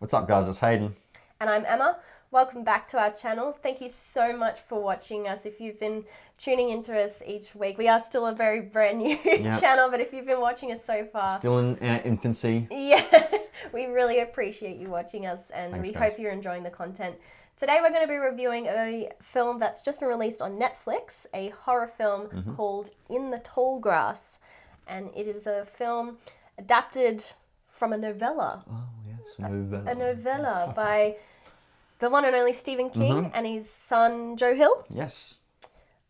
What's up, guys? It's Hayden. And I'm Emma. Welcome back to our channel. Thank you so much for watching us. If you've been tuning into us each week, we are still a very brand new channel, but if you've been watching us so far... Still in infancy. Yeah, we really appreciate you watching us, and Thanks, we guys. hope you're enjoying the content. Today we're going to be reviewing a film that's just been released on Netflix, a horror film called In the Tall Grass. And it is a film adapted from a novella. Oh, yes, a novella. A novella by the one and only Stephen King and his son Joe Hill. Yes.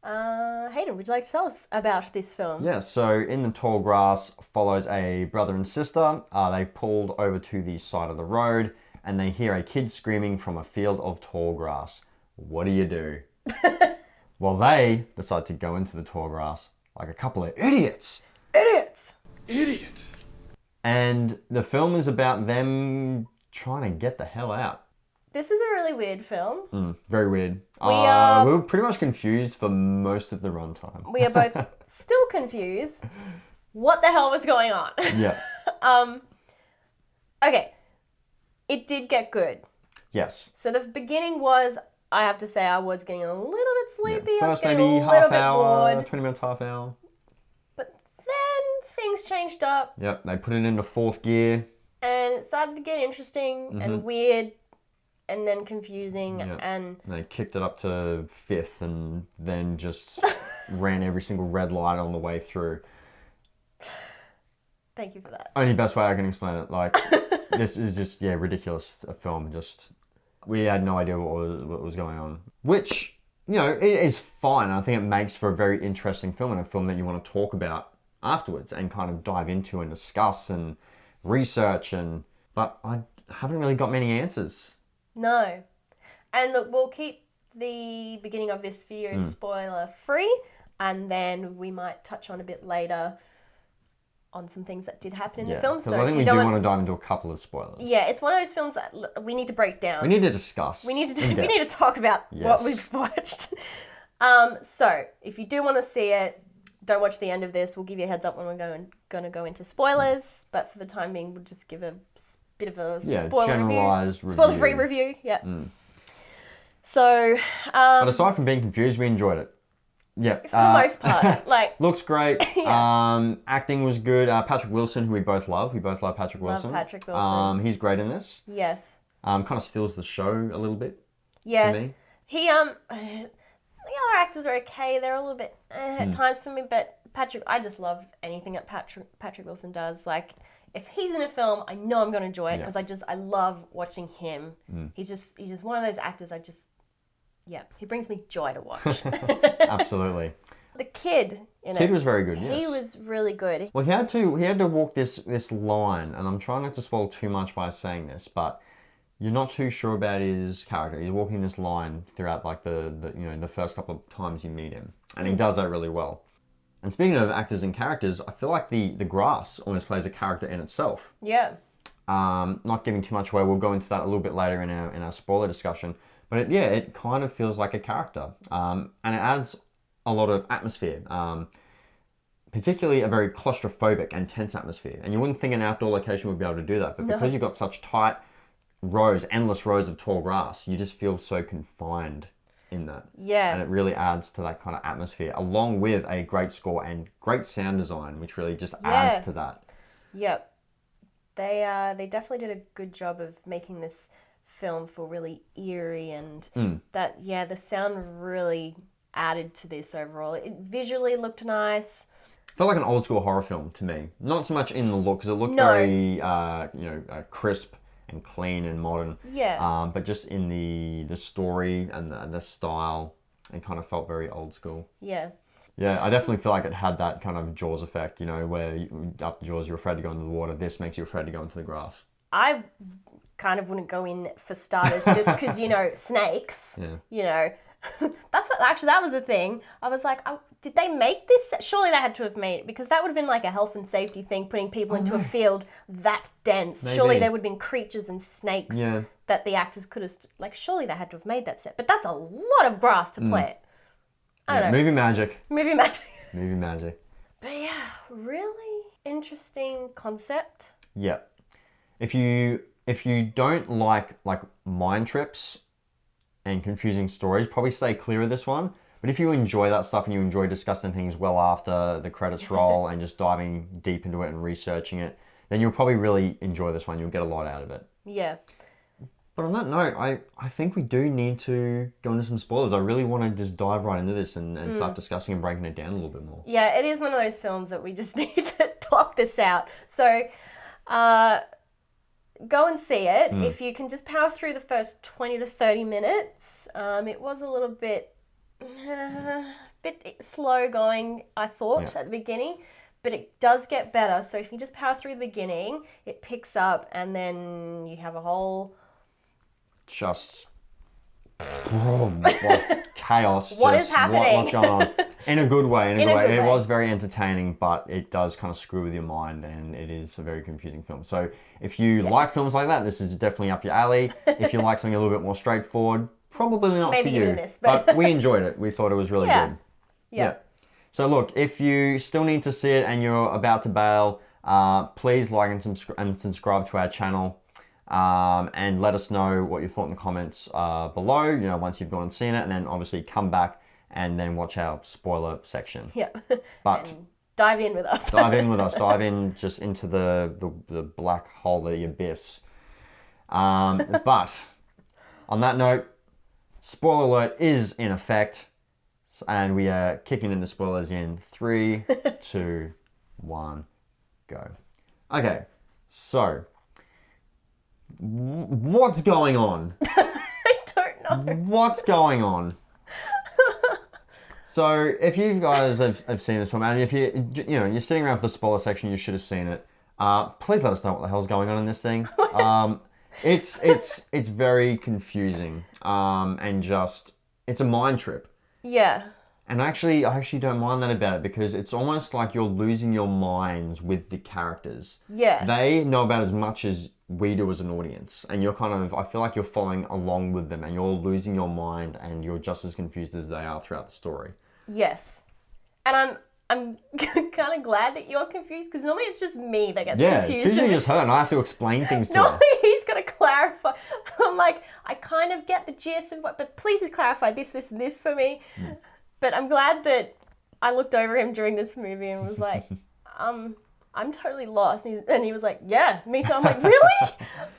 Hayden, would you like to tell us about this film? Yeah, so In the Tall Grass follows a brother and sister. They've pulled over to the side of the road and they hear a kid screaming from a field of tall grass. What do? Well, they decide to go into the tall grass like a couple of idiots. Idiot. And the film is about them trying to get the hell out. This is a really weird film. Very weird. We were pretty much confused for most of the runtime. We are both still confused. What the hell was going on? Yeah. Okay. It did get good. Yes. So the beginning was, I have to say, I was getting a little bit sleepy. Yeah. I was First getting maybe a little half bit hour, bored. 20 minutes, half hour. But then things changed up Yep, they put it into fourth gear. and it started to get interesting and weird and then confusing Yep. and They kicked it up to fifth and then just ran every single red light on the way through. thank you for that. Only best way I can explain it. Like, this is just, ridiculous. A film. Just, we had no idea what was going on. Which, it is fine. I think it makes for a very interesting film and a film that you want to talk about afterwards and kind of dive into and discuss and research. But I haven't really got many answers. No. And look, we'll keep the beginning of this video spoiler free, and then we might touch on a bit later on some things that did happen in the film. So I think we do want to dive into a couple of spoilers. Yeah, it's one of those films that we need to break down. We need to discuss. We need to talk about what we've watched. So if you do want to see it, don't watch the end of this. We'll give you a heads up when we're going to go into spoilers. But for the time being, we'll just give a bit of a generalized review. Spoiler-free review. Yeah. So. But aside from being confused, we enjoyed it. Yeah. For the most part, like. Looks great. Acting was good. Patrick Wilson, who we both love. We both love Patrick Wilson. Love Patrick Wilson. He's great in this. Yes. Kind of steals the show a little bit. Yeah. For me. He the other actors are okay. They're a little bit at times for me, but I just love anything that Patrick Wilson does. Like, if he's in a film, I know I'm going to enjoy it because I love watching him. He's just one of those actors he brings me joy to watch. Absolutely. The kid in it. Kid was very good, yes. He was really good. Well, he had to walk this line, and I'm trying not to spoil too much by saying this, but you're not too sure about his character. He's walking this line throughout like the first couple of times you meet him, and he does that really well. And speaking of actors and characters, I feel like the grass almost plays a character in itself. Yeah. Not giving too much away. We'll go into that a little bit later in our spoiler discussion. But it kind of feels like a character, and it adds a lot of atmosphere. Particularly a very claustrophobic and tense atmosphere. And you wouldn't think an outdoor location would be able to do that, but because you've got such tight endless rows of tall grass, you just feel so confined in that. Yeah. And it really adds to that kind of atmosphere, along with a great score and great sound design, which really just adds to that. Yep. They definitely did a good job of making this film feel really eerie, and the sound really added to this overall. It visually looked nice. Felt like an old school horror film to me. Not so much in the look, because it looked very crisp and clean and modern. Yeah. But just in the story and the style, it kind of felt very old school. Yeah. Yeah, I definitely feel like it had that kind of Jaws effect, where after Jaws you're afraid to go into the water. This makes you afraid to go into the grass. I kind of wouldn't go in for starters just because, snakes. Yeah. That was the thing. I was like, did they make this? Surely they had to have made it, because that would have been like a health and safety thing, putting people into a field that dense. Maybe. Surely there would have been creatures and snakes that the actors could have, surely they had to have made that set. But that's a lot of grass to plant. I don't know. Movie magic. Movie magic. Movie magic. But yeah, really interesting concept. Yeah. If you if you don't like mind trips and confusing stories, probably stay clear of this one. But if you enjoy that stuff and you enjoy discussing things well after the credits roll and just diving deep into it and researching it, then you'll probably really enjoy this one. You'll get a lot out of it. Yeah. But on that note, I think we do need to go into some spoilers. I really want to just dive right into this and start discussing and breaking it down a little bit more. Yeah, it is one of those films that we just need to talk this out. So, go and see it. If you can just power through the first 20 to 30 minutes. It was a little bit slow going, I thought, at the beginning. But it does get better. So if you just power through the beginning, it picks up and then you have a whole... Just chaos. What is happening? What's going on? In a good way. In a good way. It was very entertaining, but it does kind of screw with your mind, and it is a very confusing film. So if you like films like that, this is definitely up your alley. If you like something a little bit more straightforward, probably not Maybe for you. miss, but we enjoyed it. We thought it was really good. Yeah. So look, if you still need to see it and you're about to bail, please like and subscribe to our channel. And let us know what you thought in the comments below, once you've gone and seen it, and then obviously come back and then watch our spoiler section. Yeah. But and dive in with us. dive in just into the black hole, the abyss. But on that note, spoiler alert is in effect, and we are kicking into spoilers in 3, 2, 1, go. Okay, so... what's going on? I don't know. What's going on? So, if you guys have seen this film, and if you're sitting around for the spoiler section, you should have seen it. Please let us know what the hell's going on in this thing. It's very confusing, and just it's a mind trip. Yeah. And I actually don't mind that about it, because it's almost like you're losing your minds with the characters. Yeah. They know about as much as we do as an audience, and you're I feel like you're following along with them, and you're losing your mind, and you're just as confused as they are throughout the story. Yes. And I'm kind of glad that you're confused, because normally it's just me that gets confused. Yeah, usually just her, and I have to explain things to her. Normally he's got to clarify. I'm like, I kind of get the gist of what, but please just clarify this, and this for me. But I'm glad that I looked over him during this movie and was like, I'm totally lost. And he was like, yeah, me too. I'm like, really? Oh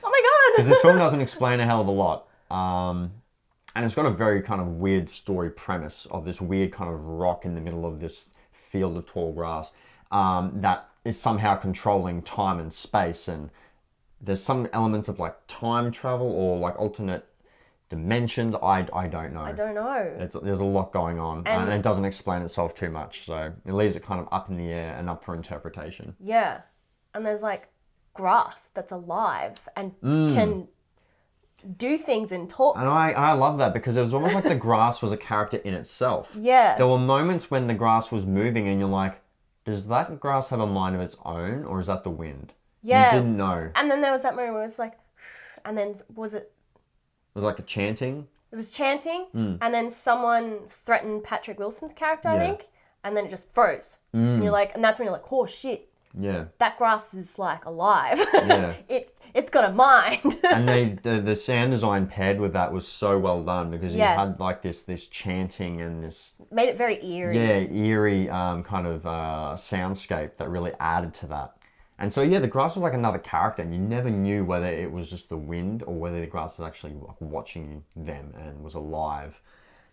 my God. Because this film doesn't explain a hell of a lot. And it's got a very kind of weird story premise of this weird kind of rock in the middle of this field of tall grass that is somehow controlling time and space. And there's some elements of like time travel or like alternate dimensions. I don't know. I don't know. There's a lot going on, and it doesn't explain itself too much, so it leaves it kind of up in the air and up for interpretation. Yeah. And there's like grass that's alive and can do things and talk. And I love that, because it was almost like the grass was a character in itself. Yeah. There were moments when the grass was moving and you're like, does that grass have a mind of its own, or is that the wind? Yeah. You didn't know. And then there was that moment where it was like, and then It was like a chanting. It was chanting, and then someone threatened Patrick Wilson's character, I think, and then it just froze. And you're like, and that's when you're like, oh shit, Yeah. that grass is like alive. Yeah. It's got a mind. And the sound design paired with that was so well done, because you had like this chanting and this Made it very eerie. eerie kind of soundscape that really added to that. And so the grass was like another character, and you never knew whether it was just the wind or whether the grass was actually like watching them and was alive.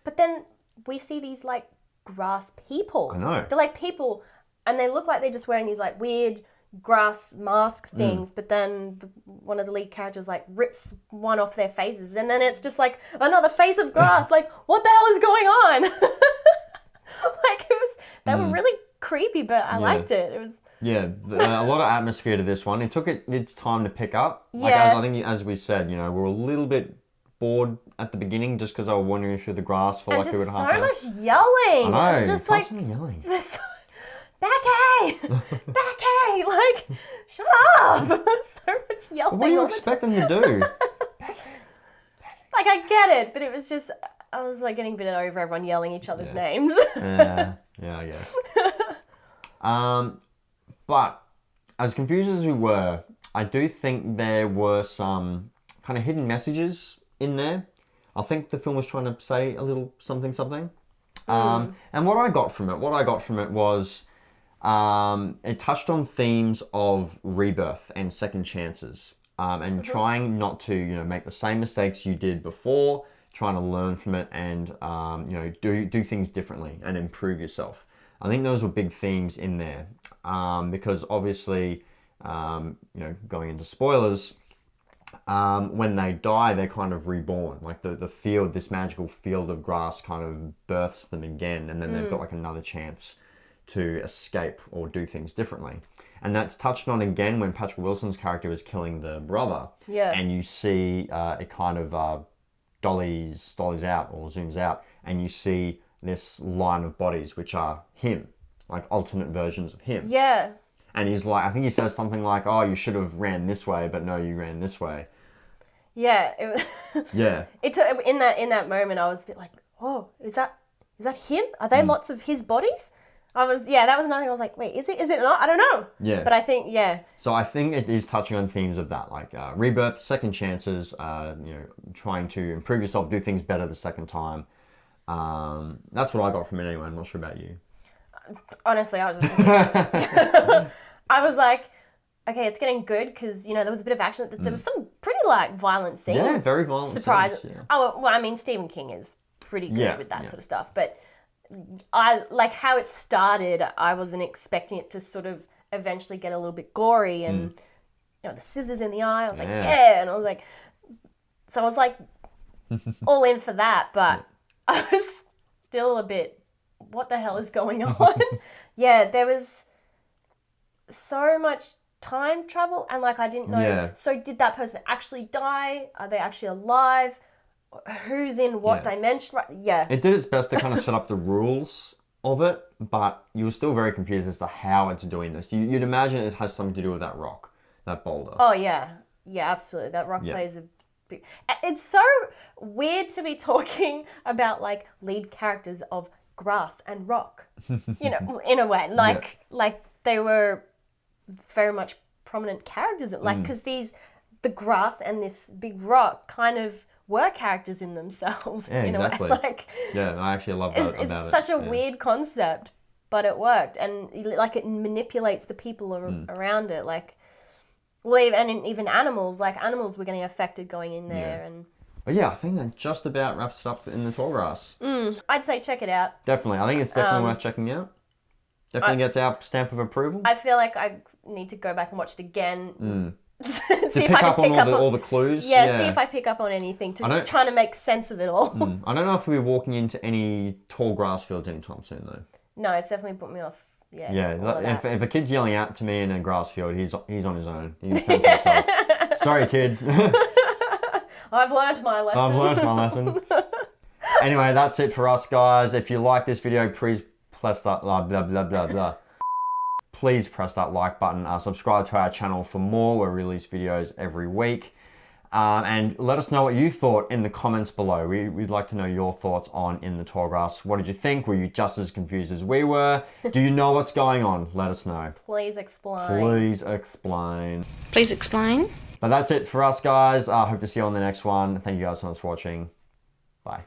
But then we see these like grass people. I know. They're like people, and they look like they're just wearing these like weird grass mask things, but then one of the lead characters like rips one off their faces, and then it's just like another face of grass. Like, what the hell is going on? Like, they were really creepy, but I liked it. It was... Yeah, a lot of atmosphere to this one. It took its time to pick up. Like, Yeah. I think, as we said, we were a little bit bored at the beginning, just because I was wandering through the grass for And like a just good so half an hour. much yelling. I know, It's just like constantly yelling. this. Becky! Becky! Like, shut up! So much yelling. What do you all the expect time. them to do? Like, I get it, but it was just, I was like getting a bit over everyone yelling each other's names. Yeah, I guess. But as confused as we were, I do think there were some kind of hidden messages in there. I think the film was trying to say a little something. And what I got from it was it touched on themes of rebirth and second chances, and trying not to, make the same mistakes you did before, trying to learn from it and, do things differently and improve yourself. I think those were big themes in there, because obviously, going into spoilers, when they die, they're kind of reborn. Like the field, this magical field of grass kind of births them again, and then they've got like another chance to escape or do things differently. And that's touched on again when Patrick Wilson's character is killing the brother. Yeah. And you see it kind of dollies out or zooms out, and you see this line of bodies which are him, like alternate versions of him. Yeah. And he's like, I think he says something like, "Oh, you should have ran this way, but no, you ran this way." Yeah. Yeah. It took, in that moment, I was a bit like, "Oh, is that him? Are they lots of his bodies?" That was another thing. I was like, "Wait, is it not? I don't know." Yeah. But I think, yeah. So I think it is touching on themes of that, like rebirth, second chances, trying to improve yourself, do things better the second time. That's what I got from it anyway. I'm not sure about you. Honestly, I was just I was like, okay, it's getting good because, there was a bit of action. There was some pretty, violent scenes. Yeah, very violent Surprise. scenes, yeah. Oh, well, I mean, Stephen King is pretty good with that sort of stuff. But I like how it started. I wasn't expecting it to sort of eventually get a little bit gory and, the scissors in the eye. I was like, yeah. And I was like, so I was like all in for that. But I was still a bit, what the hell is going on? Yeah, there was so much time travel and I didn't know. Yeah. So did that person actually die? Are they actually alive? Who's in what dimension? Yeah. It did its best to kind of set up the rules of it, but you were still very confused as to how it's doing this. You'd imagine it has something to do with that rock, that boulder. Oh, yeah. Yeah, absolutely. That rock plays a big... It's so weird to be talking about, lead characters of grass and rock, in a way. Like they were very much prominent characters, because the grass and this big rock kind of were characters in themselves. Yeah, exactly. Yeah, I actually love that it's such a weird concept, but it worked, and it manipulates the people around it. Even animals, animals were getting affected going in there, and. But yeah, I think that just about wraps it up in the tall grass. I'd say check it out. Definitely. I think it's definitely worth checking out. Definitely gets our stamp of approval. I feel like I need to go back and watch it again. See if I can pick up on all the clues. Yeah, see if I pick up on anything trying to make sense of it all. I don't know if we'll be walking into any tall grass fields anytime soon, though. No, it's definitely put me off. Yeah. Yeah, if a kid's yelling out to me in a grass field, he's on his own. He's fend for himself. Sorry, kid. I've learned my lesson. Anyway, that's it for us, guys. If you like this video, please press that blah blah blah blah blah. Please press that like button. Subscribe to our channel for more. We release videos every week. And let us know what you thought in the comments below. We'd like to know your thoughts on In the Tall Grass. What did you think? Were you just as confused as we were? Do you know what's going on? Let us know. Please explain. Please explain. Please explain. But that's it for us, guys. I hope to see you on the next one. Thank you guys so much for watching. Bye.